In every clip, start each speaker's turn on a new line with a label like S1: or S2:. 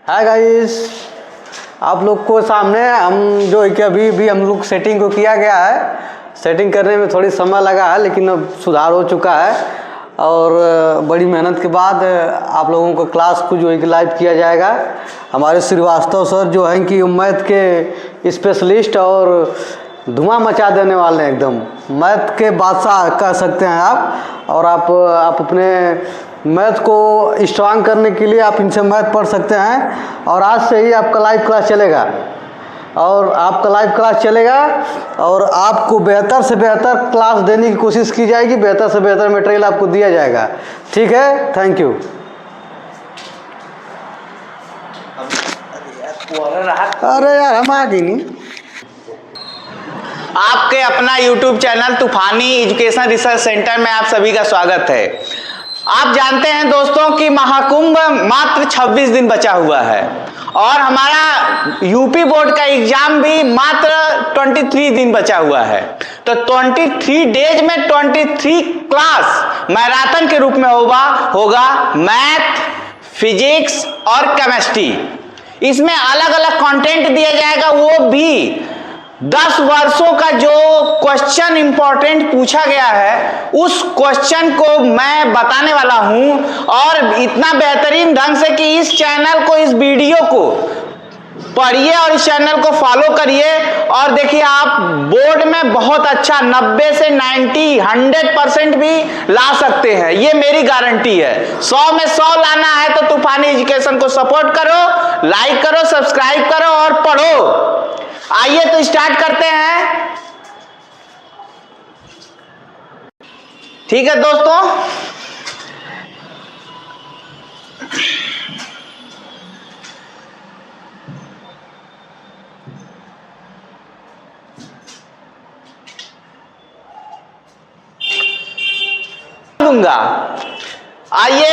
S1: Hi guys, आप लोग को सामने हम जो है कि अभी हम लोग सेटिंग को किया गया है। सेटिंग करने में थोड़ी समय लगा है, लेकिन अब सुधार हो चुका है और बड़ी मेहनत के बाद आप लोगों को क्लास को जो है कि लाइव किया जाएगा। हमारे श्रीवास्तव सर जो हैं कि मैथ के स्पेशलिस्ट और धुआं मचा देने वाले हैं, एकदम मैथ के बादशाह कह सकते हैं आप। और आप अपने मैथ को स्ट्रांग करने के लिए आप इनसे मैथ पढ़ सकते हैं। और आज से ही आपका लाइव क्लास चलेगा और आपको बेहतर से बेहतर क्लास देने की कोशिश की जाएगी, बेहतर से बेहतर मटेरियल आपको दिया जाएगा। ठीक है, थैंक यू। अरे यार हम आ गए नहीं।
S2: आपके अपना YouTube चैनल तूफानी एजुकेशन रिसर्च सेंटर में आप सभी का स्वागत है। आप जानते हैं दोस्तों कि महाकुंभ मात्र 26 दिन बचा हुआ है और हमारा यूपी बोर्ड का एग्जाम भी मात्र 23 दिन बचा हुआ है। तो 23 डेज में 23 क्लास मैराथन के रूप में होगा मैथ, फिजिक्स और केमिस्ट्री। इसमें अलग अलग कंटेंट दिया जाएगा, वो भी 10 वर्षों का जो क्वेश्चन इंपॉर्टेंट पूछा गया है उस क्वेश्चन को मैं बताने वाला हूं, और इतना बेहतरीन ढंग से कि इस चैनल को, इस वीडियो को पढ़िए और इस चैनल को फॉलो करिए और देखिए आप बोर्ड में बहुत अच्छा 90 से 90, 100% भी ला सकते हैं। ये मेरी गारंटी है। 100 में 100 लाना है तो तूफानी एजुकेशन को सपोर्ट करो, लाइक करो, सब्सक्राइब करो और पढ़ो। आइए तो स्टार्ट करते हैं। ठीक है दोस्तों, दूंगा। आइए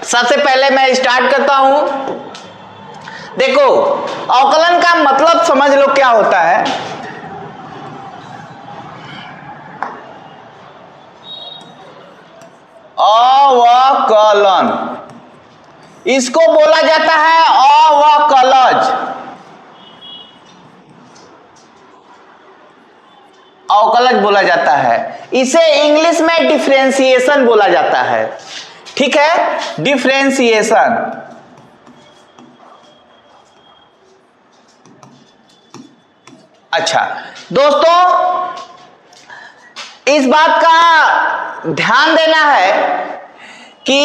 S2: सबसे पहले मैं स्टार्ट करता हूं। देखो, अवकलन का मतलब समझ लो क्या होता है। अवकलन, इसको बोला जाता है अवकलज। अवकलज बोला जाता है। इसे इंग्लिश में डिफरेंशिएशन बोला जाता है। ठीक है, डिफरेंशिएशन। अच्छा दोस्तों, इस बात का ध्यान देना है कि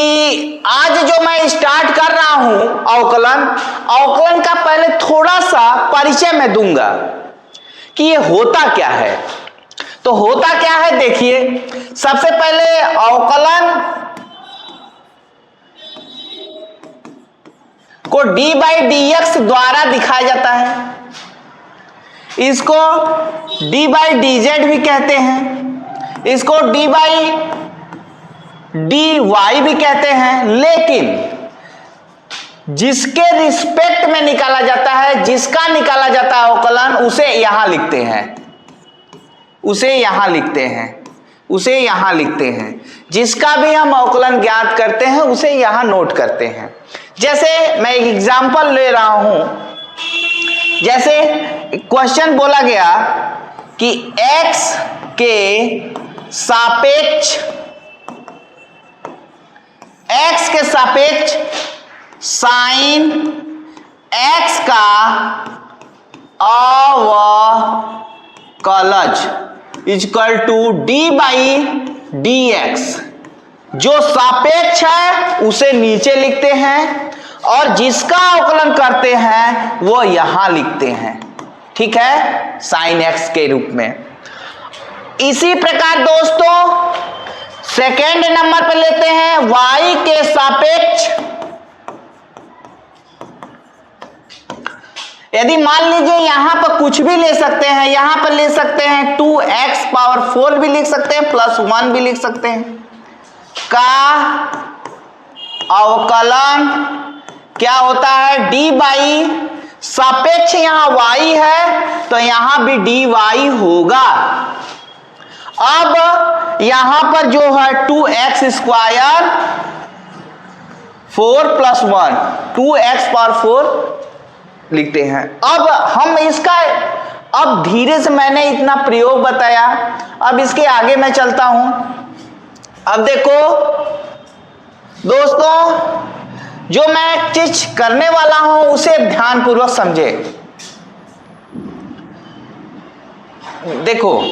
S2: आज जो मैं स्टार्ट कर रहा हूं अवकलन का पहले थोड़ा सा परिचय मैं दूंगा कि ये होता क्या है। तो होता क्या है, देखिए सबसे पहले अवकलन को d/dx द्वारा दिखाया जाता है। इसको d/dz भी कहते हैं, इसको d/dy भी कहते हैं। लेकिन जिसके रिस्पेक्ट में निकाला जाता है, जिसका निकाला जाता है अवकलन, उसे यहां लिखते हैं, उसे यहां लिखते हैं, उसे यहां लिखते हैं। जिसका भी हम अवकलन ज्ञात करते हैं उसे यहां नोट करते हैं। जैसे मैं एक एग्जांपल ले रहा हूं। जैसे क्वेश्चन बोला गया कि x के सापेक्ष साइन x का अवकलज इक्वल टू d/dx। जो सापेक्ष है उसे नीचे लिखते हैं और जिसका अवकलन करते हैं वो यहां लिखते हैं। ठीक है, साइन x के रूप में। इसी प्रकार दोस्तों सेकेंड नंबर पर लेते हैं y के सापेक्ष। यदि मान लीजिए यहां पर कुछ भी ले सकते हैं, यहां पर ले सकते हैं 2x⁴ भी लिख सकते हैं, +1 भी लिख सकते हैं, का अवकलन क्या होता है, d/ सापेक्ष यहां y है तो यहां भी dy होगा। अब यहां पर जो है 2x² 4 + 1 2x⁴ लिखते हैं। अब हम इसका अब धीरे से मैंने इतना प्रयोग बताया, अब इसके आगे मैं चलता हूं। अब देखो दोस्तों, जो मैं चीज करने वाला हूं उसे ध्यानपूर्वक समझे। देखो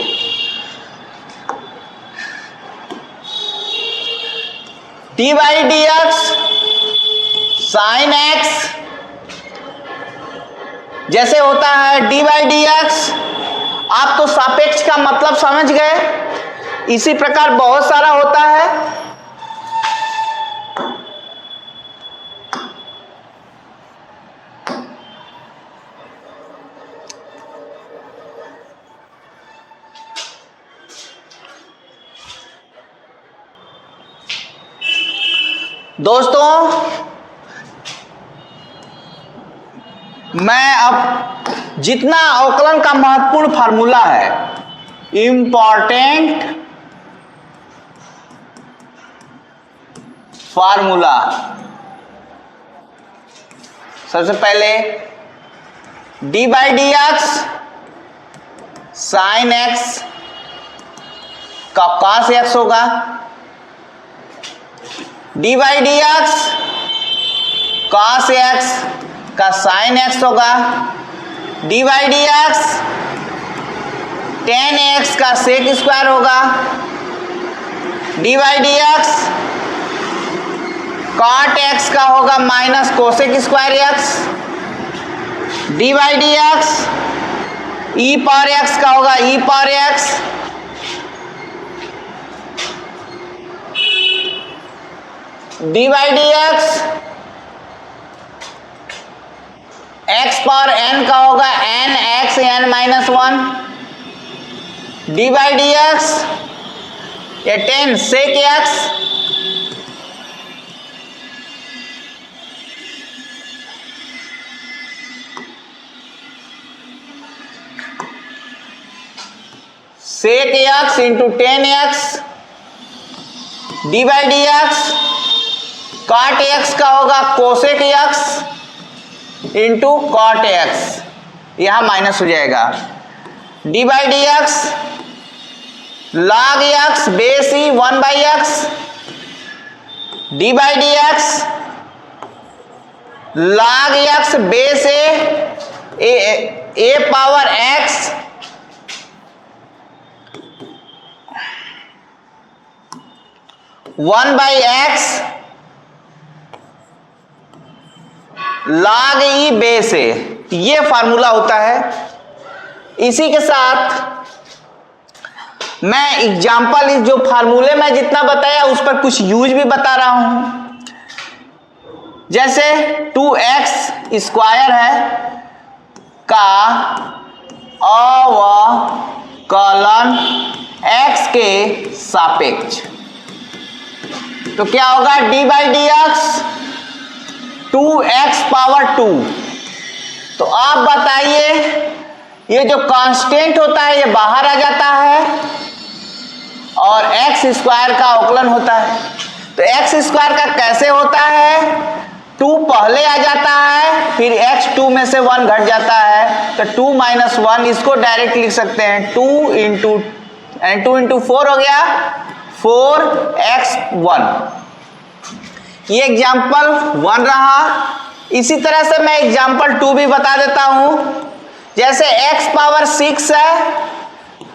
S2: d/dx sin x जैसे होता है d/dx, आप तो सापेक्ष का मतलब समझ गए। इसी प्रकार बहुत सारा होता है। दोस्तों मैं अब जितना अवकलन का महत्वपूर्ण फार्मूला है, इंपॉर्टेंट फार्मूला, सबसे पहले d/dx sin x का cos x होगा, d/dx cos x का sin x होगा, d/dx tan x का sec² होगा, d/dx cot x का होगा -cosec²x, d/dx e⁴x का होगा e⁴x, d/dx x⁴n का होगा nxn-1, d/dx ये tan sec⁡x, sec⁡x into tan x, d/dx cot x का होगा cosec⁡x इंटू cot x, यहां माइनस हो जाएगा, d/dx log x base e 1/x, d/dx log x बेस a power x one by x log e base a, ये formula होता है। इसी के साथ मैं एग्जाम्पल, इस जो फार्मूले में जितना बताया उस पर कुछ यूज भी बता रहा हूं। जैसे 2x² है का अवकलन x के सापेक्ष, तो क्या होगा d/dx 2x⁴2। तो आप बताइए, ये जो कांस्टेंट होता है ये बाहर आ जाता है और x² का अवकलन होता है। तो x² का कैसे होता है, 2 पहले आ जाता है, फिर x 2 में से 1 घट जाता है, तो 2 - 1, इसको डायरेक्ट लिख सकते हैं 2 into 4 हो गया 4x1। ये एग्जाम्पल 1 रहा। इसी तरह से मैं एग्जाम्पल 2 भी बता देता हूं। जैसे x⁻6 है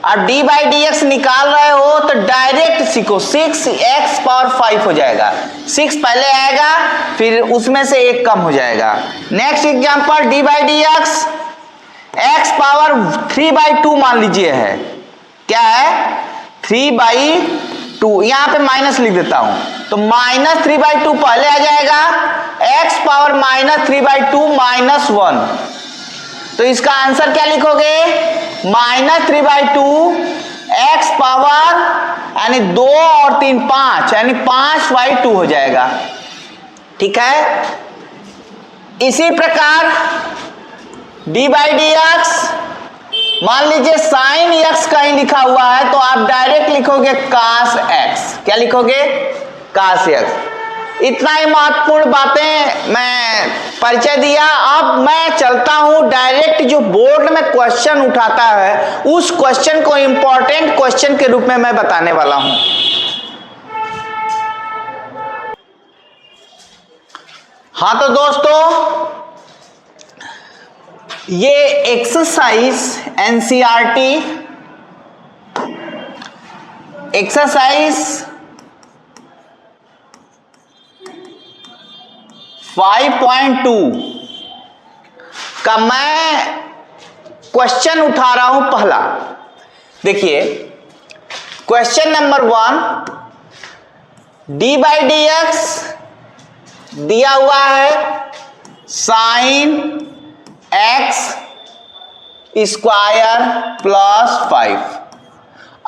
S2: और d/dx निकाल रहे हो तो डायरेक्ट सीखो, 6x⁵ हो जाएगा, 6 पहले आएगा फिर उसमें से 1 कम हो जाएगा। नेक्स्ट एग्जाम्पल d/dx x⁻3/2 मान लीजिए है, क्या है 3/2, यहां पे माइनस लिख देता हूं, तो -3/2 पहले आ जाएगा, x⁻−3/2 -1, तो इसका आंसर क्या लिखोगे -3/2 x पावर यानी 2 और 3 5 यानी 5/2 हो जाएगा। ठीक है, इसी प्रकार d/dx मान लीजिए sin x कहीं लिखा हुआ है तो आप डायरेक्ट लिखोगे cos x, क्या लिखोगे cos x। इतना ही महत्वपूर्ण बातें मैं परिचय दिया। अब मैं चलता हूं डायरेक्ट जो बोर्ड में क्वेश्चन उठाता है उस क्वेश्चन को इंपॉर्टेंट क्वेश्चन के रूप में मैं बताने वाला हूं। हाँ तो दोस्तों, ये एक्सरसाइज एनसीईआरटी एक्सरसाइज 5.2 का मैं क्वेश्चन उठा रहा हूं पहला। देखिए question number 1, D by d x दिया हुआ है साइन एक्स स्क्वायर प्लस 5।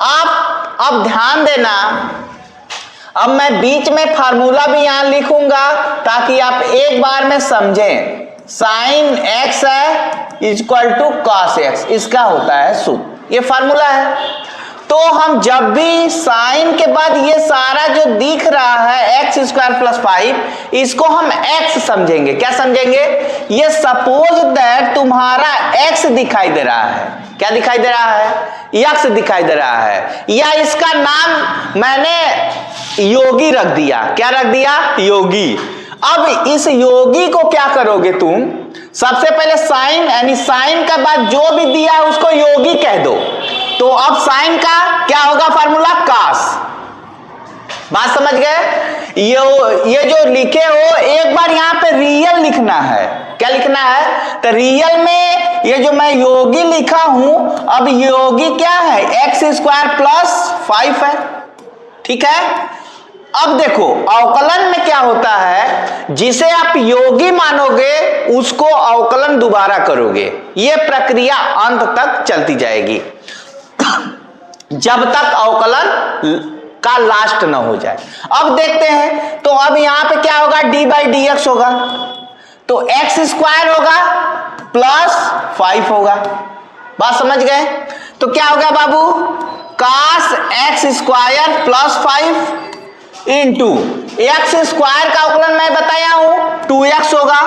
S2: आप अब ध्यान देना, अब मैं बीच में फार्मूला भी यहां लिखूंगा ताकि आप एक बार में समझें। साइन एक्स है इक्वल टू कॉस एक्स, इसका होता है सूत्र, ये फार्मूला है। तो हम जब भी साइन के बाद ये सारा जो दिख रहा है एक्स स्क्वायर प्लस 5, इसको हम एक्स समझेंगे। क्या समझेंगे? ये सपोज दैट तुम्हारा एक्स दिखाई दे रहा है। क्या दिखाई दे रहा है? एक्स दिखाई दे रहा है, या इसका नाम मैंने योगी रख दिया। क्या रख दिया? योगी। अब इस योगी को क्या करोगे तुम? सबसे पहले साइन, यानी साइन के बाद जो भी दिया है उसको योगी कह दो। तो अब साइन का क्या होगा फार्मूला? कॉस। बात समझ गए? ये जो लिखे हो एक बार यहां पे रियल लिखना है। क्या लिखना है? तो रियल में ये जो मैं योगी लिखा हूं, अब योगी क्या है? एक्स स्क्वायर प्लस 5 है। ठीक है। अब देखो अवकलन में क्या होता है, जिसे आप योगी मानोगे उसको अवकलन दोबारा करोगे। ये प्रक्रिया अंत तक चलती जाएगी जब तक अवकलन का लास्ट न हो जाए। अब देखते हैं, तो अब यहां पे क्या होगा? डी बाई डी एक्स होगा, तो एक्स स्क्वायर होगा प्लस 5 होगा। बात समझ गए? तो क्या होगा बाबू? cos x square plus 5 into x square का अवकलन मैं बताया हूं 2x होगा,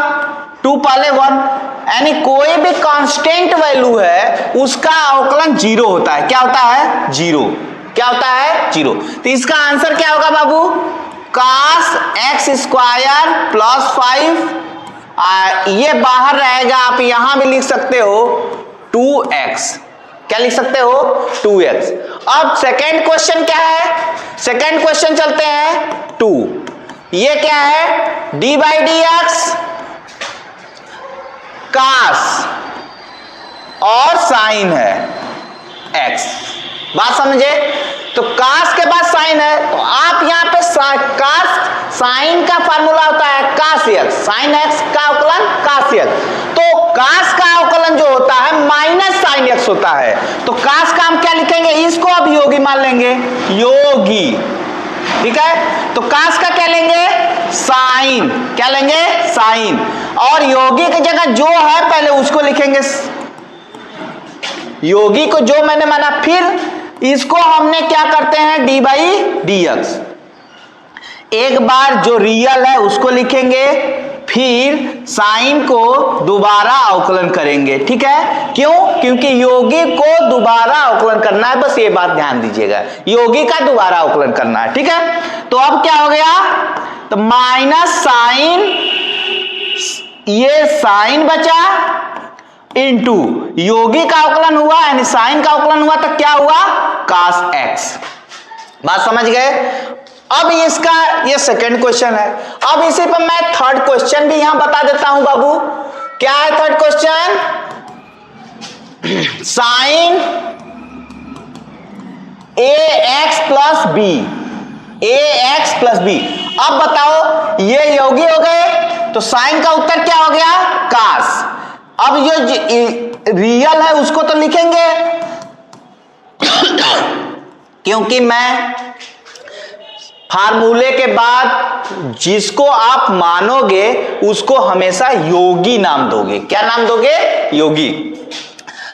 S2: 2 पहले 1, यानी कोई भी कांस्टेंट वैल्यू है उसका अवकलन 0 होता है। क्या होता है? 0। क्या होता है? 0। तो इसका आंसर क्या होगा बाबू? cos एक्स स्क्वायर प्लस 5, ये बाहर रहेगा, आप यहां भी लिख सकते हो 2x। क्या लिख सकते हो? 2x। अब सेकेंड क्वेश्चन क्या है? सेकेंड क्वेश्चन चलते हैं 2। ये क्या है? डी बाई डी एक्स कास और साइन है x। बात समझे? तो कास के बाद साइन है, तो आप यहां पे कास साइन का फार्मूला होता है कास एक्स, साइन एक्स का अवकलन कास एक्स। तो कास का अवकलन जो होता है माइनस साइन एक्स होता है। तो कास का हम क्या लिखेंगे? इसको अब योगी मान लेंगे, योगी। ठीक है। तो कास का क्या लेंगे? साइन। क्या लेंगे? साइन। और योगी की जगह जो है पहले उसको लिखेंगे, योगी को जो मैंने माना, फिर इसको हमने क्या करते हैं? D by d x. एक बार जो रियल है उसको लिखेंगे, फिर साइन को दोबारा अवकलन करेंगे। ठीक है। क्यों? क्योंकि योगी को दोबारा अवकलन करना है, बस ये बात ध्यान दीजिएगा, योगी का दोबारा अवकलन करना है। ठीक है। तो अब क्या हो गया? तो माइनस साइन, ये साइन बचा, इंटू योगी का अवकलन हुआ यानी साइन का अवकलन हुआ, तो क्या हुआ? cos x। बात समझ गए? अब इसका ये सेकंड क्वेश्चन है। अब इसी पर मैं थर्ड क्वेश्चन भी यहां बता देता हूं बाबू। क्या है third question? Sine ax plus b, ax plus b. अब बताओ, ये योगी हो गए, तो साइन का उत्तर क्या हो गया? cos। अब जो रियल है उसको तो लिखेंगे क्योंकि मैं फार्मूले के बाद जिसको आप मानोगे उसको हमेशा योगी नाम दोगे। क्या नाम दोगे? योगी।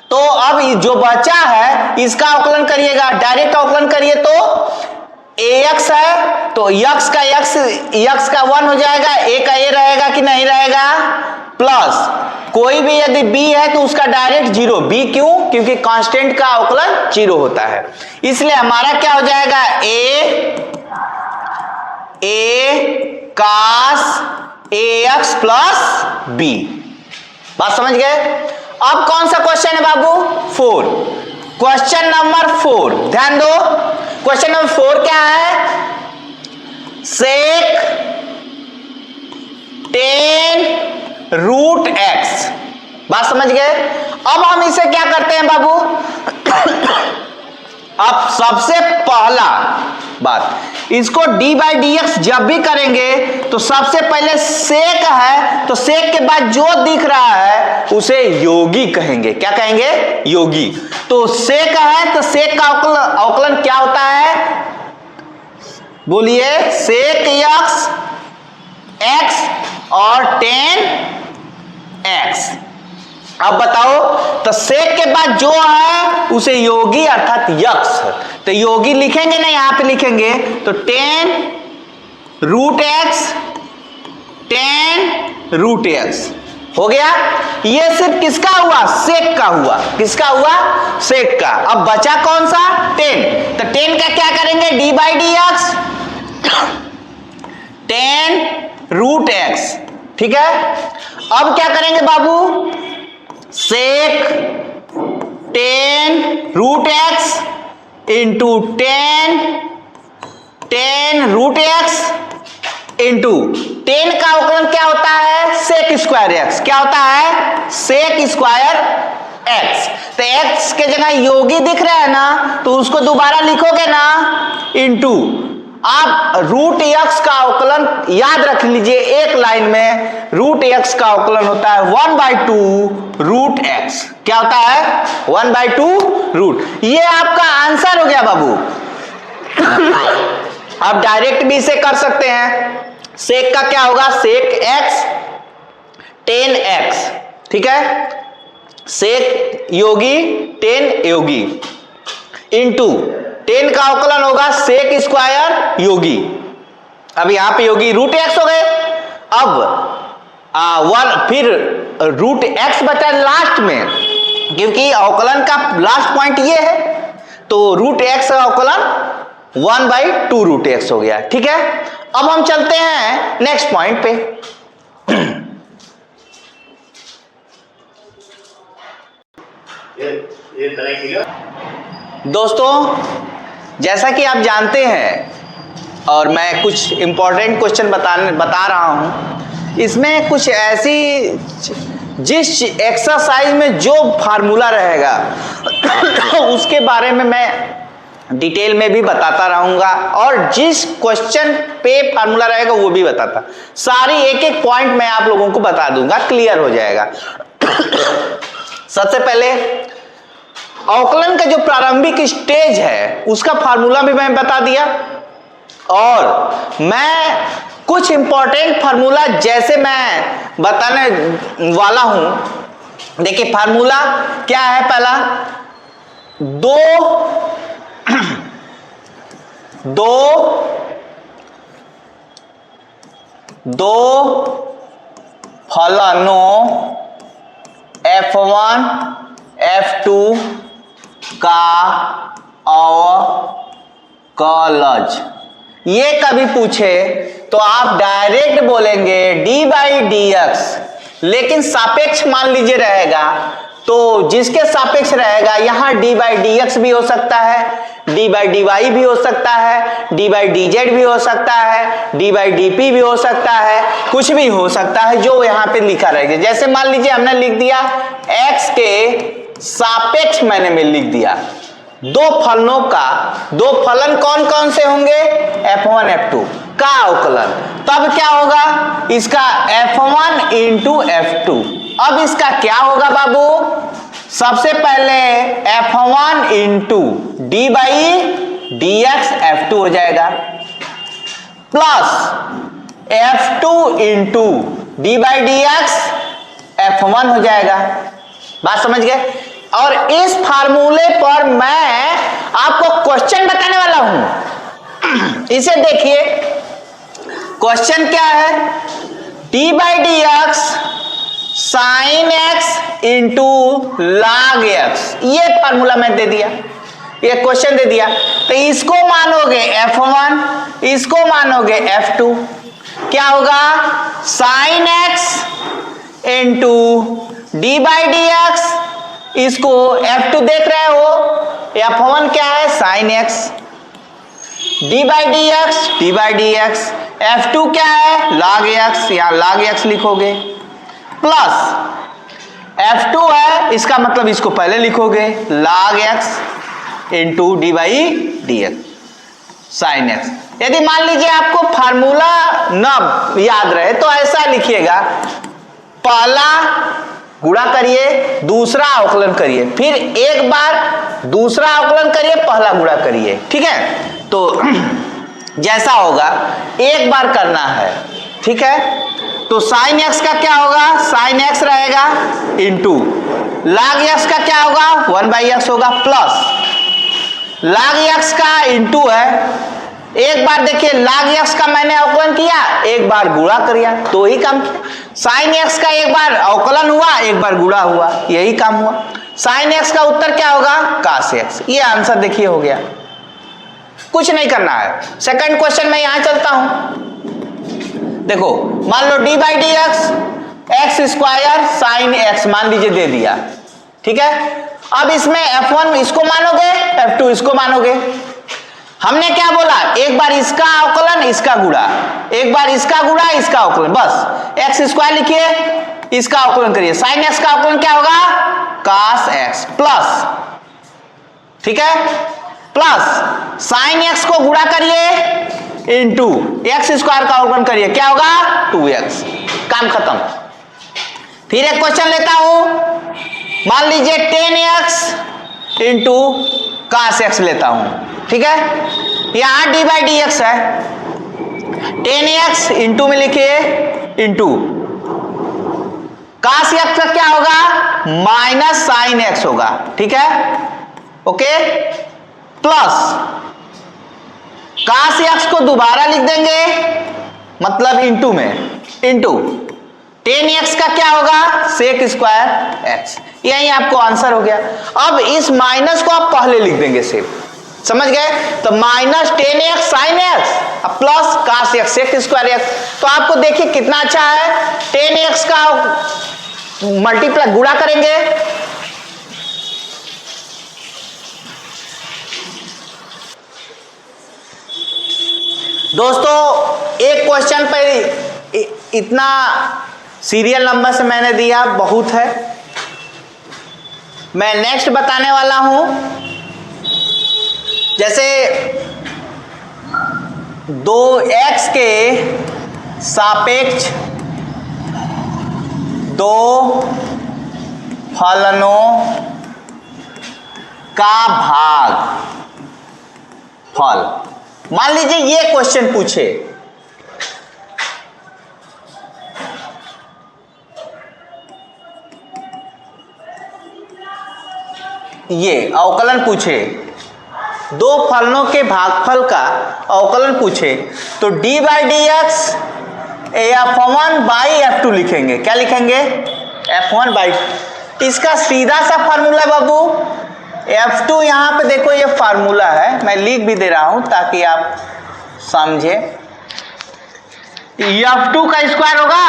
S2: तो अब जो बचा है इसका अवकलन करिएगा, डायरेक्ट अवकलन करिए, तो ax है तो x का 1 हो जाएगा, a का a रहेगा कि नहीं रहेगा, प्लस कोई भी यदि b है तो उसका डायरेक्ट 0, b क्यों, क्योंकि कांस्टेंट का अवकलन 0 होता है, इसलिए हमारा क्या हो जाएगा, a cos ax plus b। बात समझ गए। अब कौन सा क्वेश्चन है बाबू, 4, क्वेश्चन नंबर 4 ध्यान दो। क्वेश्चन नंबर 4 क्या है, सेक 10 रूट x। बात समझ गए। अब हम इसे क्या करते हैं बाबू, अब सबसे पहला बात, इसको d बाई डी एक्स जब भी करेंगे तो सबसे पहले सेक है तो सेक के बाद जो दिख रहा है उसे योगी कहेंगे। क्या कहेंगे, योगी। तो सेक है तो सेक का अवकलन क्या होता है, बोलिए, सेक x और 10x। अब बताओ, तो सेक के बाद जो है उसे योगी अर्थात यक्स, तो योगी लिखेंगे ना, यहां पे लिखेंगे तो 10 रूट एक्स 10 रूट एक्स हो गया। ये सिर्फ किसका हुआ, सेक का हुआ, किसका हुआ, सेक का। अब बचा कौन सा, 10, तो 10 का क्या करेंगे, d by d x 10 root x, ठीक है। अब क्या करेंगे बाबू, sec 10 root x into 10 root x into 10 का अवकलन क्या होता है, सेक स्क्वायर एक्स। क्या होता है, सेक स्क्वायर एक्स। तो एक्स के जगह योगी दिख रहा है ना, तो उसको दोबारा लिखोगे ना, इंटू आप रूट एक्स का अवकलन याद रख लीजिए, एक लाइन में रूट एक्स का अवकलन होता है 1/2 रूट एक्स। क्या होता है, 1/2 रूट। ये आपका आंसर हो गया बाबू। आप डायरेक्ट भी इसे कर सकते हैं, सेक का क्या होगा, सेक एक्स 10x, ठीक है, सेक योगी 10 योगी इंटू 10 का अवकलन होगा सेक स्क्वायर योगी। अब यहां पे योगी रूट एक्स हो गए। अब 1 फिर रूट एक्स बचा लास्ट में, क्योंकि अवकलन का लास्ट पॉइंट ये है, तो रूट एक्स का अवकलन 1/2 रूट एक्स हो गया, ठीक है। अब हम चलते हैं नेक्स्ट पॉइंट पे। दोस्तों, जैसा कि आप जानते हैं और मैं कुछ इंपॉर्टेंट क्वेश्चन बता रहा हूं, इसमें कुछ ऐसी, जिस एक्सरसाइज में जो फार्मूला रहेगा उसके बारे में मैं डिटेल में भी बताता रहूंगा, और जिस क्वेश्चन पे फार्मूला रहेगा वो भी बताता, सारी एक एक पॉइंट मैं आप लोगों को बता दूंगा, क्लियर हो जाएगा। सबसे पहले अवकलन का जो प्रारंभिक स्टेज है उसका फार्मूला भी मैं बता दिया, और मैं कुछ इंपॉर्टेंट फार्मूला जैसे मैं बताने वाला हूं। देखिए फार्मूला क्या है, पहला दो फलनों F1 F2 का अवकलज, ये कभी पूछे तो आप डायरेक्ट बोलेंगे d बाई डी एक्स, लेकिन सापेक्ष मान लीजिए रहेगा, तो जिसके सापेक्ष रहेगा यहां d बाई डी एक्स भी हो सकता है, d बाई डी वाई भी हो सकता है, d बाई डी जेड भी हो सकता है, d बाई डी पी भी हो सकता है, कुछ भी हो सकता है जो यहाँ पे लिखा रहेगा। जैसे मान लीजिए हमने लिख दिया x के सापेक्ष, मैंने में लिख दिया दो फलनों का, दो फलन कौन कौन से होंगे, F1 F2 का अवकलन, तब क्या होगा इसका F1 इंटू F2। अब इसका क्या होगा बाबू, सबसे पहले F1 into d by d x F2 हो जाएगा, plus F2 into d by d x F1 हो जाएगा। बात समझ गए। और इस फार्मूले पर मैं आपको क्वेश्चन बताने वाला हूं, इसे देखिए, क्वेश्चन क्या है, d by d x sine x into log x, ये फार्मूला मैं दे दिया, ये क्वेश्चन दे दिया। तो इसको मानोगे F1, इसको मानोगे F2, क्या होगा, sine x into d by d x, इसको F2 देख रहे हो, F1 क्या है, sine x, d by d x, F2 क्या है, लॉग एक्स, या लॉग एक्स लिखोगे, प्लस F2 है, इसका मतलब इसको पहले लिखोगे, log x into d by d x sine x. यदि मान लीजिए आपको फार्मूला न याद रहे तो ऐसा लिखिएगा, पहला गुणा करिए, दूसरा अवकलन करिए, फिर एक बार दूसरा अवकलन करिए, पहला गुणा करिए, ठीक है। तो जैसा होगा एक बार करना है, ठीक है। तो साइन एक्स का क्या होगा, साइन एक्स रहेगा इंटू लॉग एक्स का क्या होगा, 1/x होगा, प्लस लॉग एक्स का इंटू है, एक बार देखिए लॉग एक्स का मैंने अवकलन किया, एक बार गुणा किया, तो ही काम किया। साइन एक्स का एक बार अवकलन हुआ, एक बार गुणा हुआ, यही काम हुआ। साइन एक्स का उत्तर क्या होगा, cos एक्स। ये आंसर देखिए हो गया, कुछ नहीं करना है। सेकंड क्वेश्चन में यहां चलता हूं, देखो मान लो d by d x x square sine x मान लीजिए दे दिया, ठीक है। अब इसमें F1 इसको मानोगे, F2 इसको मानोगे। हमने क्या बोला, एक बार इसका अवकलन इसका गुणा, एक बार इसका गुणा इसका अवकलन, बस एक्स स्क्वायर लिखिए, इसका अवकलन करिए, साइन एक्स का अवकलन क्या होगा, cos एक्स, प्लस, ठीक है, प्लस साइन एक्स को गुणा करिए इंटू एक्स स्क्वायर का अवकलन करिए, क्या होगा 2x, काम खत्म। फिर एक क्वेश्चन लेता हूं, मान लीजिए 10x इंटू cos एक्स लेता हूं, ठीक है। यहां डी बाई डी एक्स है, 10x इंटू में लिखिए इंटू cos एक्स का क्या होगा, माइनस साइन एक्स होगा, ठीक है, ओके, प्लस cos एक्स को दोबारा लिख देंगे, मतलब इंटू में, इंटू 10x का क्या होगा, सेक स्क्वायर एक्स, यही आपको आंसर हो गया। अब इस माइनस को आप पहले लिख देंगे सिर्फ, समझ गए, तो minus 10x sine x plus cos x sec square x. तो आपको देखिए कितना अच्छा है, 10x का मल्टीप्लाई गुणा करेंगे, दोस्तों एक क्वेश्चन पे इतना सीरियल नंबर से मैंने दिया, बहुत है। मैं नेक्स्ट बताने वाला हूं, जैसे 2x के सापेक्ष दो फलनों का भागफल, मान लीजिए ये क्वेश्चन पूछे, ये अवकलन पूछे, दो फलनों के भागफल का अवकलन पूछे, तो d by d x F1 by F2 लिखेंगे, क्या लिखेंगे, F1 बाई, इसका सीधा सा फार्मूला बाबू, F2 यहां पे देखो ये फार्मूला है, मैं लिख भी दे रहा हूं ताकि आप समझे। F2 का स्क्वायर होगा,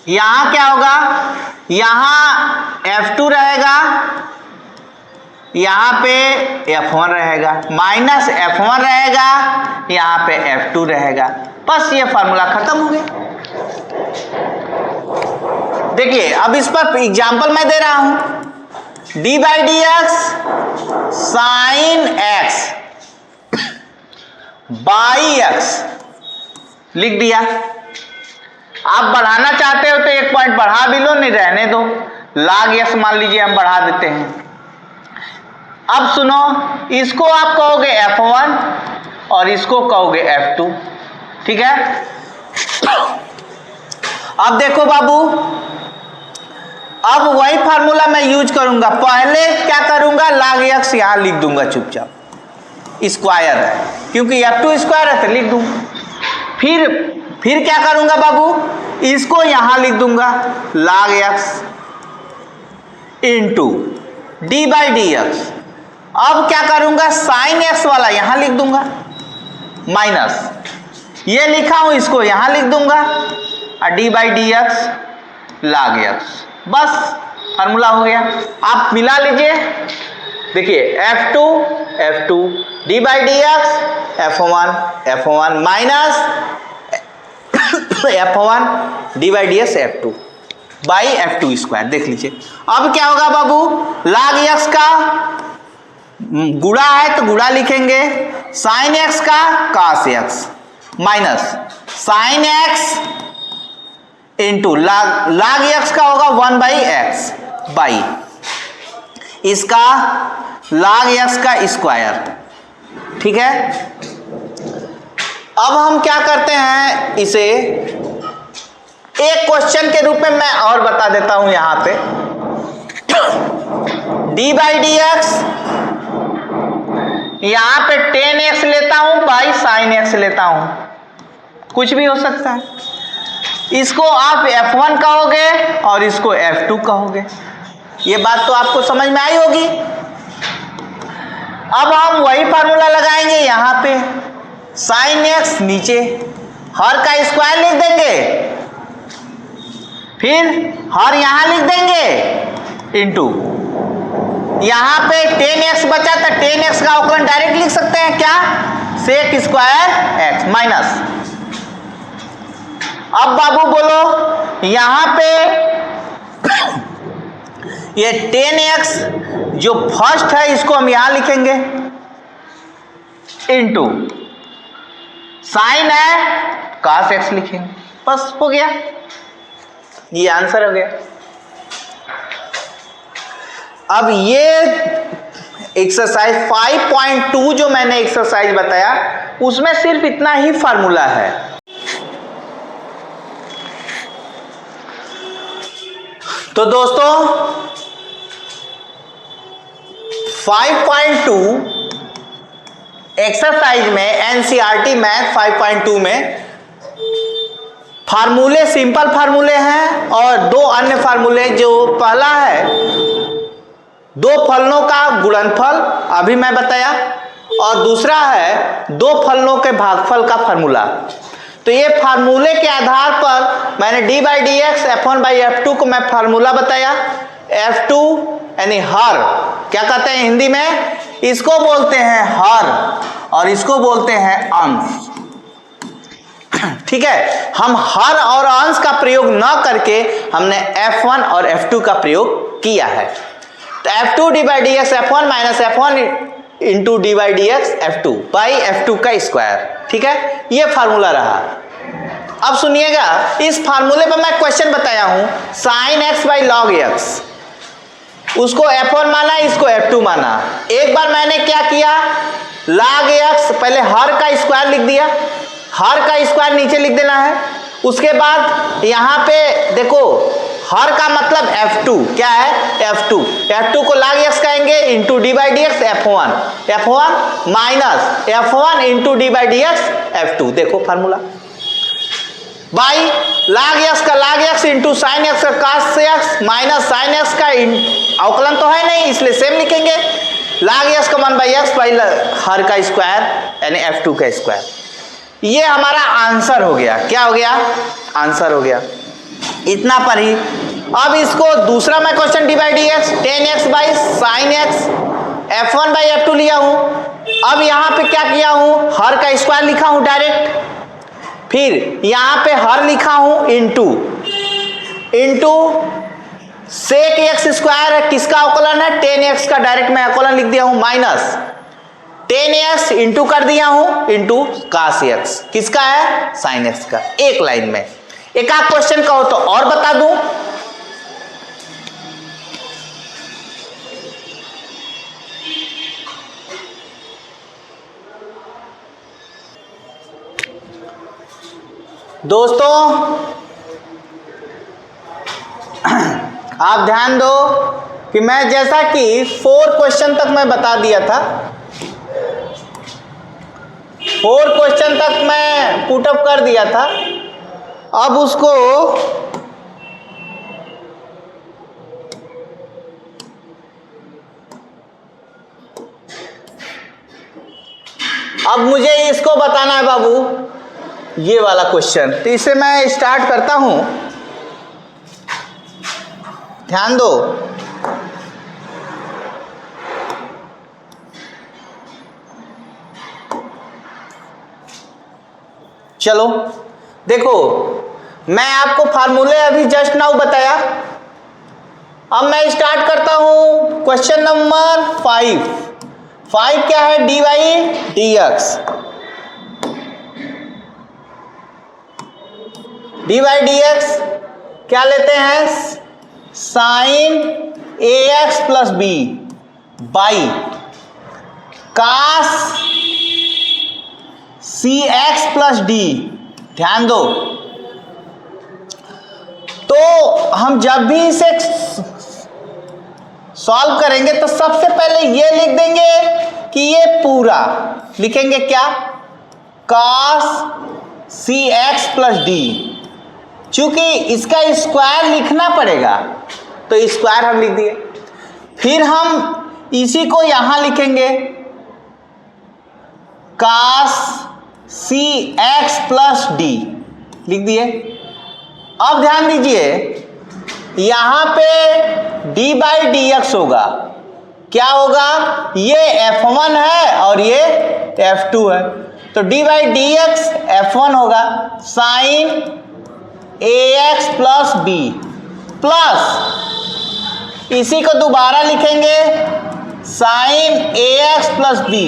S2: यहां क्या होगा, यहां F2 रहेगा, यहां पे F1 रहेगा, माइनस F1 रहेगा, यहां पे F2 रहेगा, बस ये फार्मूला खत्म हो गया। देखिए अब इस पर एग्जांपल मैं दे रहा हूं, d by d x sine x by x लिख दिया। आप बढ़ाना चाहते हो तो एक पॉइंट बढ़ा भी लो, नहीं रहने दो, log एक्स मान लीजिए हम बढ़ा देते हैं। अब सुनो, इसको आप कहोगे F1 और इसको कहोगे F2, ठीक है। अब देखो बाबू, अब वही फार्मूला मैं यूज करूंगा, पहले क्या करूंगा, log एक्स यहां लिख दूंगा चुपचाप, स्क्वायर है, क्योंकि F2 स्क्वायर है तो लिख दूं। फिर क्या करूंगा बाबू, इसको यहां लिख दूंगा log x into d by d x. अब क्या करूंगा, साइन एक्स वाला यहां लिख दूंगा माइनस, ये लिखा हूं इसको यहां लिख दूंगा और D by d x log x। बस फार्मूला हो गया। आप मिला लीजिए, देखिए F2 D by d x F1 minus F1 D by d x F2 by F2 square. देख लीजिए अब क्या होगा बाबू, log x का गुणा है तो गुणा लिखेंगे, साइन x का cos x minus sine x into log x का होगा 1 बाई एक्स बाई इसका log x का स्क्वायर। ठीक है, अब हम क्या करते हैं, इसे एक क्वेश्चन के रूप में मैं और बता देता हूं यहां पे। डी बाई डी एक्स, यहां पे टेन एक्स लेता हूं बाई साइन एक्स लेता हूं, कुछ भी हो सकता है। इसको आप F1 कहोगे और इसको F2 कहोगे। ये बात तो आपको समझ में आई होगी। अब हम वही फार्मूला लगाएंगे यहां पे, साइन एक्स नीचे हर का स्क्वायर लिख देंगे, फिर हर यहां लिख देंगे इंटू यहां पे टेन एक्स बचा तो टेन एक्स का अवकलन डायरेक्ट लिख सकते हैं क्या, सेक स्क्वायर एक्स माइनस। अब बाबू बोलो यहां पे ये टेन एक्स जो फर्स्ट है इसको हम यहां लिखेंगे इंटू साइन है cos x लिखेंगे, बस हो गया, ये आंसर हो गया। अब ये एक्सरसाइज 5.2 जो मैंने एक्सरसाइज बताया उसमें सिर्फ इतना ही फार्मूला है। तो दोस्तों 5.2 एक्सरसाइज में एनसीईआरटी मैथ 5.2 में फार्मूले सिंपल फार्मूले हैं और दो अन्य फार्मूले, जो पहला है दो फलनों का गुणनफल अभी मैं बताया, और दूसरा है दो फलनों के भागफल का फार्मूला। तो ये फार्मूले के आधार पर मैंने D by d x F1 by F2 को मैं फार्मूला बताया। F2 यानी हर, क्या कहते हैं हिंदी में, इसको बोलते हैं हर और इसको बोलते हैं अंश। ठीक है, हम हर और अंश का प्रयोग न करके हमने F1 और F2 का प्रयोग किया है। तो F2 D by d x F1 minus F1 into d by d x F2 by F2 का स्क्वायर। ठीक है, ये फार्मूला रहा। अब सुनिएगा, इस फार्मूले पर मैं क्वेश्चन बताया हूं, sine x by log x, उसको F1 माना, इसको F2 माना। एक बार मैंने क्या किया, log x पहले हर का स्क्वायर लिख दिया, हर का स्क्वायर नीचे लिख देना है। उसके बाद यहां पे देखो हर का मतलब F2 क्या है, F2 को log x कहेंगे into d by d x F1 minus F1 into d by d x F2। देखो फार्मूला बाई log x का log x into sine x का cos x minus sine x का अवकलन तो है नहीं इसलिए सेम लिखेंगे, log x का 1 बाई एक्स बाई हर का स्क्वायर यानी F2 का स्क्वायर। ये हमारा आंसर हो गया। क्या हो गया, आंसर हो गया, इतना पर ही। अब इसको दूसरा मैं question D by d x ten x by sine x F1 by F2 लिया हूं। अब यहां पे क्या किया हूं, हर का स्क्वायर लिखा हूं डायरेक्ट, फिर यहां पे हर लिखा हूं इंटू सेक एक्स स्क्वायर है, किसका अवकलन है, टेन एक्स का, डायरेक्ट मैं अवकलन लिख दिया हूं, माइनस टेन एक्स इंटू कर दिया हूं इंटू cos एक्स, किसका है, साइन एक्स का। एक लाइन में एक आध क्वेश्चन कहो तो और बता दूं। दोस्तों आप ध्यान दो कि मैं जैसा कि 4 क्वेश्चन तक मैं बता दिया था, 4 क्वेश्चन तक मैं पुटअप कर दिया था। अब उसको अब मुझे इसको बताना है बाबू, ये वाला क्वेश्चन। तो इसे मैं स्टार्ट करता हूं, ध्यान दो। चलो देखो, मैं आपको फार्मूले अभी जस्ट नाउ बताया। अब मैं स्टार्ट करता हूं क्वेश्चन नंबर 5 क्या है? D by d x. D by d x क्या लेते हैं? Sine a x plus b by cos c x plus d. ध्यान दो, तो हम जब भी इसे सॉल्व करेंगे तो सबसे पहले ये लिख देंगे कि ये पूरा लिखेंगे क्या? cos सी एक्स प्लस डी। चूंकि इसका स्क्वायर लिखना पड़ेगा तो स्क्वायर हम लिख दिए। फिर हम इसी को यहां लिखेंगे cos सी एक्स प्लस डी, लिख दिए। अब ध्यान दीजिए, यहां पे डी बाई डी एक्स होगा। क्या होगा? ये F1 है और ये F2 है, तो D by d x F1 होगा sign a x plus B, plus इसी को दोबारा लिखेंगे sign a x plus B.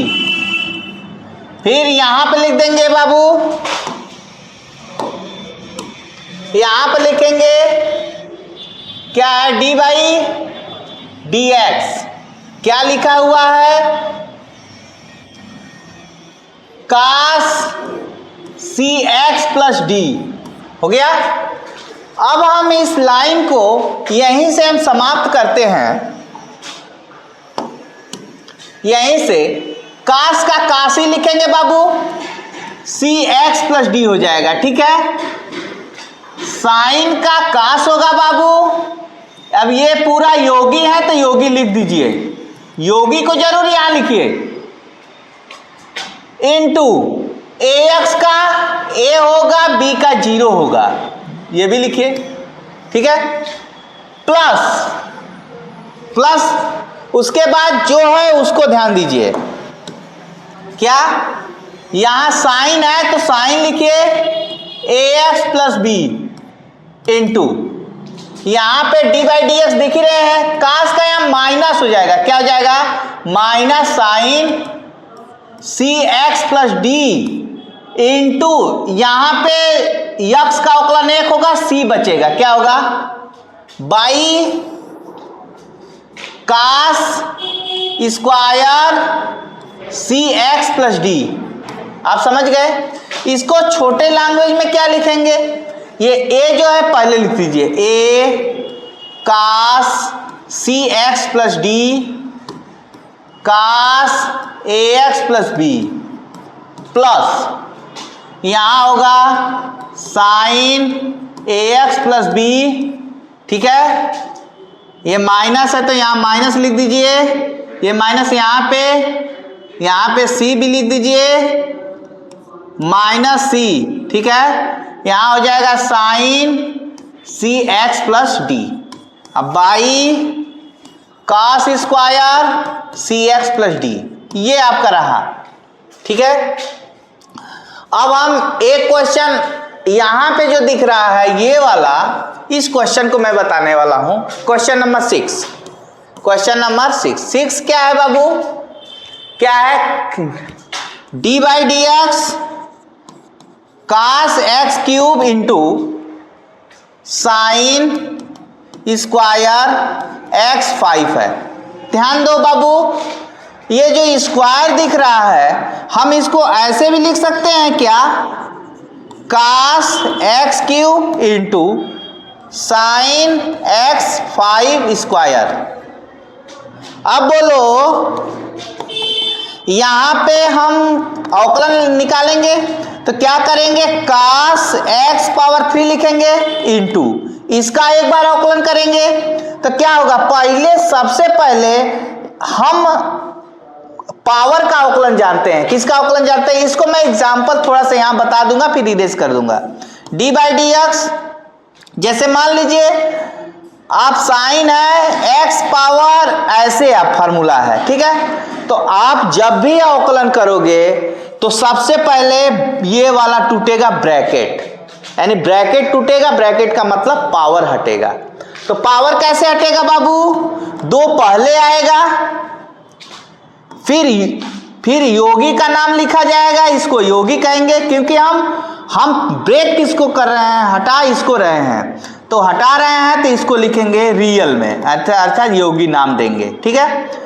S2: फिर यहां पे लिख देंगे बाबू, यहां पे लिखेंगे क्या है? डी बाई डी एक्स क्या लिखा हुआ है? कास सी एक्स प्लस डी हो गया। अब हम इस लाइन को यहीं से हम समाप्त करते हैं। यहीं से कास का कास ही लिखेंगे बाबू, सी एक्स प्लस डी हो जाएगा। ठीक है, साइन का कास होगा बाबू। अब ये पूरा योगी है तो योगी लिख दीजिए, योगी को जरूर यहां लिखिए। इनटू ए एक्स का ए होगा, बी का 0 होगा, ये भी लिखिए। ठीक है, प्लस उसके बाद जो है उसको ध्यान दीजिए। क्या? यहां साइन है तो साइन लिखिए ए एक्स प्लस बी इंटू, यहां पे डी बाई डी एक्स दिख ही रहे हैं, कास का यहां माइनस हो जाएगा। क्या हो जाएगा? Minus sign c x plus D into, यहां पे यक्स का अवकलन 1 होगा, सी बचेगा। क्या होगा? By cos square c x plus d. आप समझ गए? इसको छोटे लैंग्वेज में क्या लिखेंगे? ये ए जो है पहले लिख दीजिए, ए कास सी एक्स प्लस डी कास ए एक्स प्लस बी, प्लस यहां होगा sign a x plus B. ठीक है, ये माइनस है तो यहां माइनस लिख दीजिए, ये माइनस यहां पे सी भी लिख दीजिए, माइनस सी। ठीक है, यहां हो जाएगा sine c x plus d. अब by cos square c x plus d, ये आपका रहा। ठीक है, अब हम एक क्वेश्चन यहां पे जो दिख रहा है ये वाला, इस क्वेश्चन को मैं बताने वाला हूं। क्वेश्चन नंबर 6, क्वेश्चन नंबर 6 क्या है बाबू? क्या है? D by d x cos x cube into sine square x 5 है। ध्यान दो बाबू, ये जो स्क्वायर दिख रहा है हम इसको ऐसे भी लिख सकते हैं क्या? Cos x cube into sine x 5 square. अब बोलो यहां पे हम अवकलन निकालेंगे तो क्या करेंगे, cos x पावर 3 लिखेंगे इंटू इसका एक बार अवकलन करेंगे तो क्या होगा, पहले सबसे पहले हम पावर का अवकलन जानते हैं। किसका अवकलन जानते हैं, इसको मैं एग्जांपल थोड़ा सा यहां बता दूंगा फिर इरेज कर दूंगा। डी बाई डी एक्स, जैसे मान लीजिए आप साइन है x पावर ऐसे आप फार्मूला है, ठीक है। तो आप जब भी अवकलन करोगे तो सबसे पहले ये वाला टूटेगा ब्रैकेट, यानी ब्रैकेट टूटेगा, ब्रैकेट का मतलब पावर हटेगा। तो पावर कैसे हटेगा बाबू, 2 पहले आएगा, फिर योगी का नाम लिखा जाएगा, इसको योगी कहेंगे क्योंकि हम ब्रेक किसको कर रहे हैं, हटा इसको रहे हैं, तो हटा रहे हैं तो इसको लिखेंगे रियल में, अर्थात योगी नाम देंगे, ठीक है।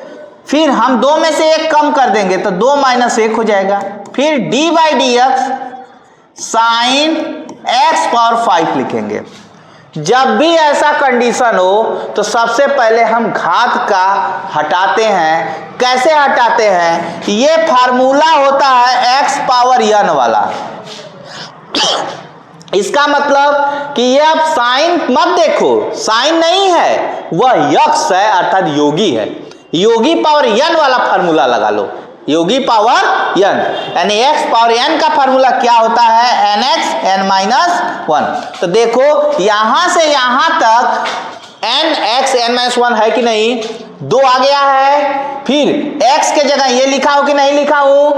S2: फिर हम 2 में से 1 कम कर देंगे तो 2 - 1 हो जाएगा। फिर d by d x sine x power 5 लिखेंगे। जब भी ऐसा कंडीशन हो तो सबसे पहले हम घात का हटाते हैं। कैसे हटाते हैं, ये फार्मूला होता है x पावर n वाला। इसका मतलब कि ये आप साइन मत देखो, साइन नहीं है, वह यक्ष है अर्थात योगी है। योगी पावर n वाला फार्मूला लगा लो, योगी पावर n, यानी x पावर n का फार्मूला क्या होता है, nx n-1। तो देखो यहां से यहां तक nx n-1 है कि नहीं, 2 आ गया है, फिर x के जगह ये लिखा हो कि नहीं लिखा हो,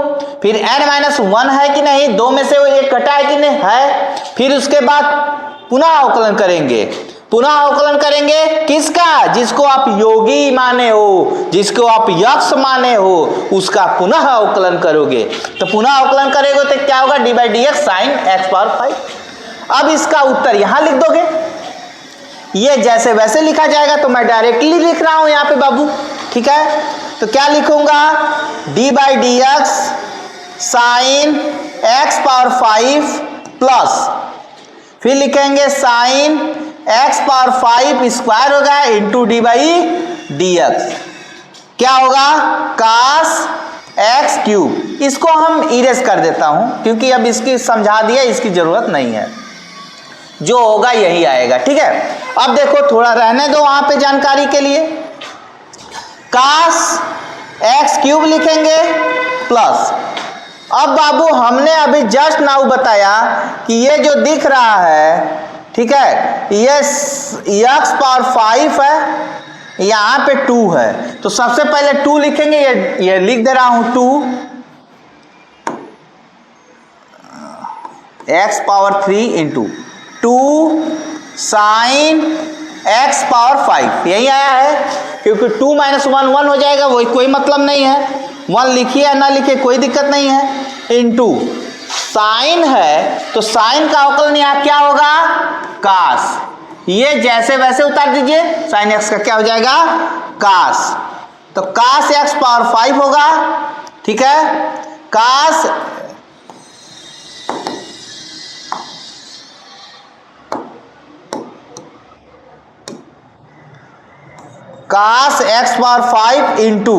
S2: फिर n-1 है कि नहीं, 2 में से वो 1 घटा है कि नहीं है, फिर उसके बाद पुनः अवकलन करेंगे। पुनः अवकलन करेंगे किसका, जिसको आप योगी माने हो, जिसको आप यक्ष माने हो, उसका पुनः अवकलन करोगे। तो पुनः अवकलन करेंगे तो क्या होगा, d by d x sine x power 5। अब इसका उत्तर यहां लिख दोगे, ये जैसे वैसे लिखा जाएगा, तो मैं डायरेक्टली लिख रहा हूं यहां पे बाबू, ठीक है। तो क्या लिखूंगा, d by d x sine x power 5 plus, फिर लिखेंगे साइन x पावर 5 स्क्वायर होगा into d by d x, क्या होगा cos x क्यूब। इसको हम इरेज कर देता हूं क्योंकि अब इसकी समझा दिया, इसकी जरूरत नहीं है, जो होगा यही आएगा, ठीक है। अब देखो थोड़ा रहने दो वहां पे जानकारी के लिए, cos x क्यूब लिखेंगे प्लस, अब बाबू हमने अभी जस्ट नाउ बताया कि ये जो दिख रहा है, ठीक है, ये x पावर 5 है, यहां पे 2 है, तो सबसे पहले 2 लिखेंगे, ये लिख दे रहा हूं 2 x power 3 into 2 sine x power 5, यही आया है, क्योंकि 2 - 1 1 हो जाएगा, वही कोई मतलब नहीं है, 1 लिखिए या ना लिखिए कोई दिक्कत नहीं है, इंटू साइन है तो साइन का अवकलन यहां क्या होगा, cos, ये जैसे वैसे उतार दीजिए, साइन x का क्या हो जाएगा cos, तो cos x पावर 5 होगा, ठीक है। cos x power 5 into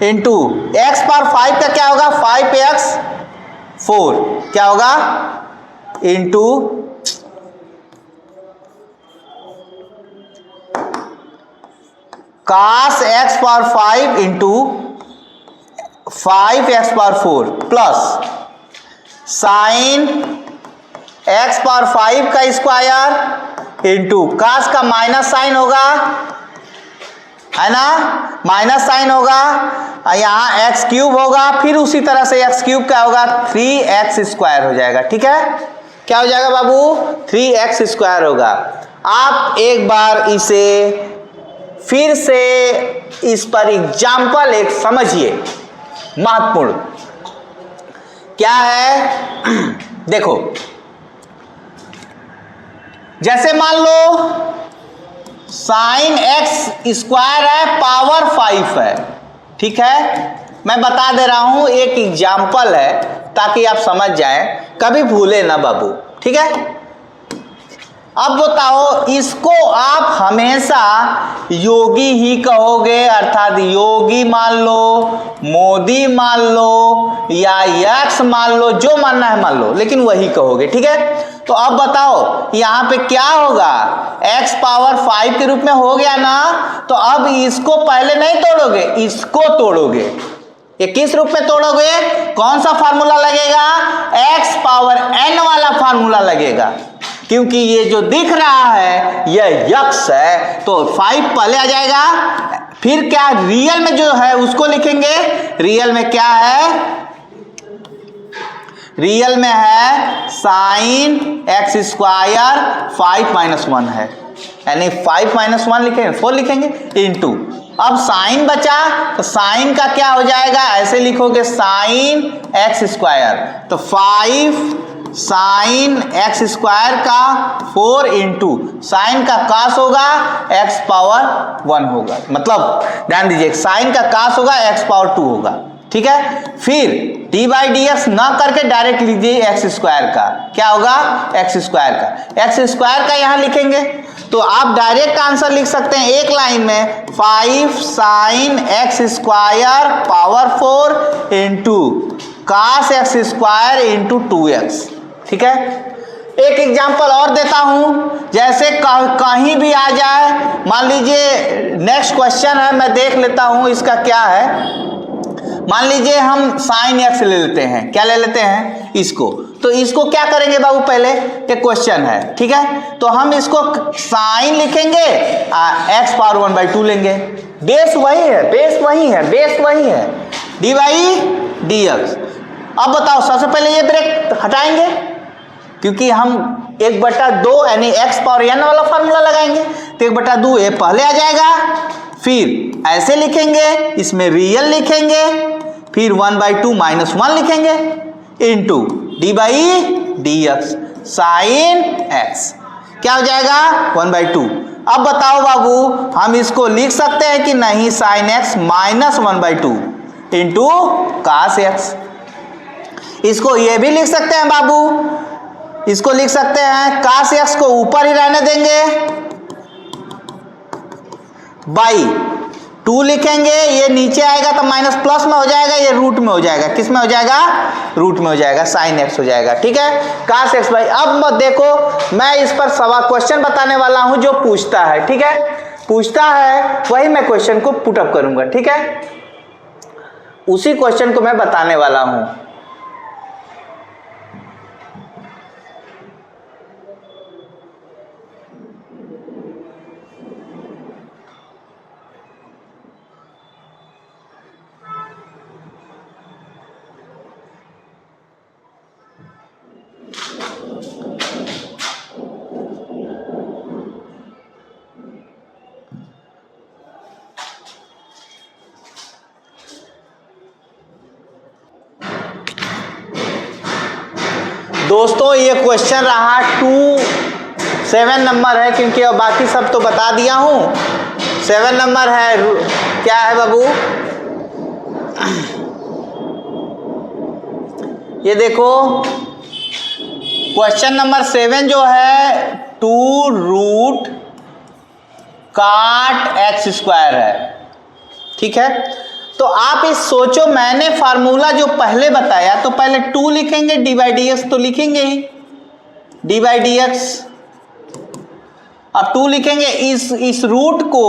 S2: x power 5 का क्या होगा, 5x 4, क्या होगा into cos x power 5 into 5x power 4 plus sign x power 5 का स्क्वायर इंटू cos का माइनस साइन होगा, है ना, माइनस साइन होगा, यहाँ x क्यूब होगा, फिर उसी तरह से x क्यूब क्या होगा 3x स्क्वायर हो जाएगा, ठीक है। क्या हो जाएगा बाबू, 3x स्क्वायर होगा। आप एक बार इसे फिर से इस पर एग्जाम्पल एक समझिए, महत्वपूर्ण क्या है, देखो जैसे मान लो साइन x स्क्वायर है, पावर 5 है, ठीक है। मैं बता दे रहा हूं, एक एग्जाम्पल है ताकि आप समझ जाएं, कभी भूले ना बाबू, ठीक है। अब बताओ, इसको आप हमेशा योगी ही कहोगे, अर्थात योगी मान लो, मोदी मान लो या यक्स मान लो, जो मानना है मान लो, लेकिन वही कहोगे। ठीक है, तो अब बताओ यहाँ पे क्या होगा, x पावर 5 के रूप में हो गया ना, तो अब इसको पहले नहीं तोड़ोगे, इसको तोड़ोगे। ये किस रूप में तोड़ोगे, कौन सा फार्मूला लगेगा, x पावर n वाला फार्मूला लगेगा, क्योंकि ये जो दिख रहा है यह यक्स है, तो 5 पहले आ जाएगा। फिर क्या रियल में जो है उसको लिखेंगे, रियल में क्या है, रियल में है साइन एक्स स्क्वायर 5 माइनस 1 है, यानी 5 माइनस 1 लिखेंगे, 4 लिखेंगे इनटू, अब साइन बचा तो साइन का क्या हो जाएगा, ऐसे लिखोगे साइन एक्स स्क्वायर, तो 5 साइन एक्स स्क्वायर का 4 इंटू साइन का कास होगा एक्स पावर 1 होगा, मतलब ध्यान दीजिए साइन का कास होगा एक्स पावर 2 होगा। ठीक है, फिर डी बाई डी एक्स ना करके डायरेक्ट लीजिए एक्स स्क्वायर का, क्या होगा एक्स स्क्वायर का, एक्स स्क्वायर का यहां लिखेंगे तो आप डायरेक्ट आंसर लिख सकते हैं एक लाइन में, 5 sine x square power 4 into cos x square into 2x। ठीक है, एक एग्जांपल और देता हूं, जैसे कहीं भी आ जाए, मान लीजिए नेक्स्ट क्वेश्चन है, मैं देख लेता हूं इसका क्या है। मान लीजिए हम साइन एक्स ले लेते हैं, क्या ले लेते हैं इसको, तो इसको क्या करेंगे बाबू, पहले एक क्वेश्चन है, ठीक है, तो हम इसको साइन लिखेंगे, एक्स पावर 1/2 लेंगे, बेस वही है, बेस वही है, बेस वही है, डी बाई डी एक्स। अब बताओ सबसे पहले ये ब्रेक हटाएंगे, क्योंकि हम 1/2 यानी एक्स पावर n वाला फार्मूला लगाएंगे, तो 1/2 ये पहले आ जाएगा, फिर ऐसे लिखेंगे, इसमें रियल लिखेंगे, फिर 1/2 माइनस 1 लिखेंगे into d by d x sine x, क्या हो जाएगा 1/2। अब बताओ बाबू हम इसको लिख सकते हैं कि नहीं, sine x minus 1/2 into cos x, इसको ये भी लिख सकते हैं बाबू, इसको लिख सकते हैं कास एक्स को ऊपर ही रहने देंगे, बाई 2 लिखेंगे, ये नीचे आएगा तो माइनस प्लस में हो जाएगा, ये रूट में हो जाएगा, किस में हो जाएगा, रूट में हो जाएगा, साइन एक्स हो जाएगा। ठीक है, कास एक्स बाई। अब देखो मैं इस पर सवाल क्वेश्चन बताने वाला हूं जो पूछता है, ठीक है, पूछता है वही मैं क्वेश्चन को पुटअप करूंगा। ठीक है, उसी क्वेश्चन को मैं बताने वाला हूं। दोस्तों ये क्वेश्चन रहा 7 नंबर है, क्योंकि अब बाकी सब तो बता दिया हूं, 7 नंबर है, क्या है बाबू, ये देखो क्वेश्चन नंबर 7 जो है 2 रूट काट एक्स स्क्वायर है। ठीक है, तो आप इस सोचो, मैंने फार्मूला जो पहले बताया, तो पहले 2 लिखेंगे, डी बाई डी एक्स तो लिखेंगे ही, डी बाई डी एक्स, अब 2 लिखेंगे, इस रूट को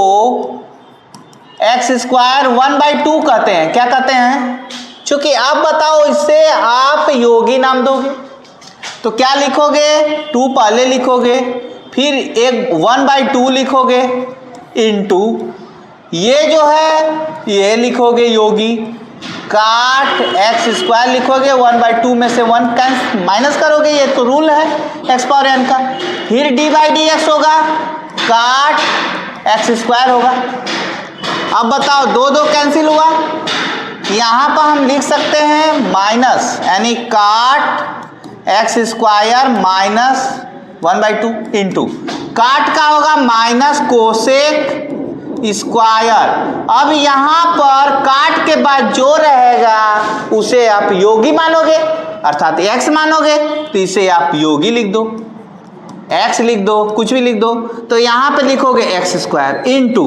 S2: एक्स स्क्वायर 1/2 कहते हैं, क्या कहते हैं, क्योंकि आप बताओ इससे आप योगी नाम दोगे, तो क्या लिखोगे, 2 पहले लिखोगे, फिर एक 1/2 लिखोगे इनटू ये जो है ये लिखोगे योगी, काट एक्स स्क्वायर लिखोगे, 1/2 में से 1 माइनस करोगे, ये तो रूल है एक्स पावर n का, फिर डी बाई डी एक्स होगा, काट एक्स स्क्वायर होगा। अब बताओ 2 कैंसिल हुआ, यहाँ पर हम लिख सकते हैं माइनस, यानी काट एक्स स्क्वायर माइनस 1/2 इंटू काट का होगा माइनस कोसेक स्क्वायर। अब यहाँ पर काट के बाद जो रहेगा उसे आप योगी मानोगे, अर्थात x मानोगे, तो इसे आप योगी लिख दो, x लिख दो, कुछ भी लिख दो, तो यहाँ पे लिखोगे एक्स स्क्वायर इंटू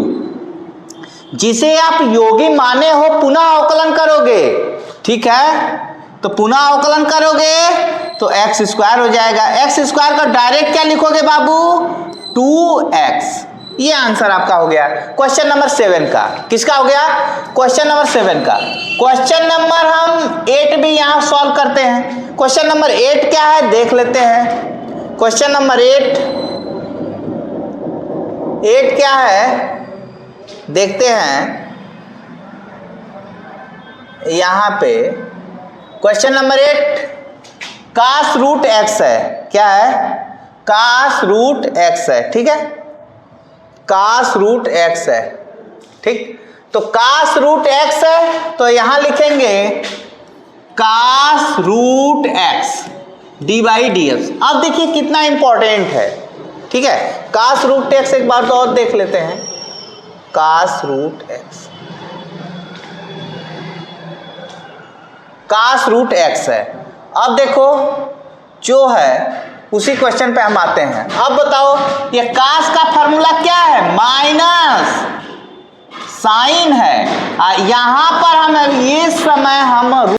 S2: जिसे आप योगी माने हो पुनः अवकलन करोगे, ठीक है, तो पुनः अवकलन करोगे तो एक्स स्क्वायर हो जाएगा। एक्स स्क्वायर का डायरेक्ट क्या लिखोगे बाबू, 2x। ये आंसर आपका हो गया क्वेश्चन नंबर 7 का। किसका हो गया, क्वेश्चन नंबर 7 का। क्वेश्चन नंबर हम 8 भी यहां सॉल्व करते हैं। क्वेश्चन नंबर 8 क्या है देख लेते हैं। क्वेश्चन नंबर 8 क्या है देखते हैं। यहां पे क्वेश्चन नंबर 8 कास रूट एक्स है। क्या है, कास रूट एक्स है, ठीक है, कास रूट एक्स है, ठीक। तो कास रूट एक्स है तो यहां लिखेंगे cos root x d by d x. अब देखिए कितना इंपॉर्टेंट है, ठीक है। कास रूट एक्स एक बार तो और देख लेते हैं, कास रूट एक्स, कास रूट एक्स है। अब देखो जो है उसी क्वेश्चन पे हम आते हैं। अब बताओ ये कास का फॉर्मूला क्या है, माइनस साइन है। यहां पर हम ये समय हम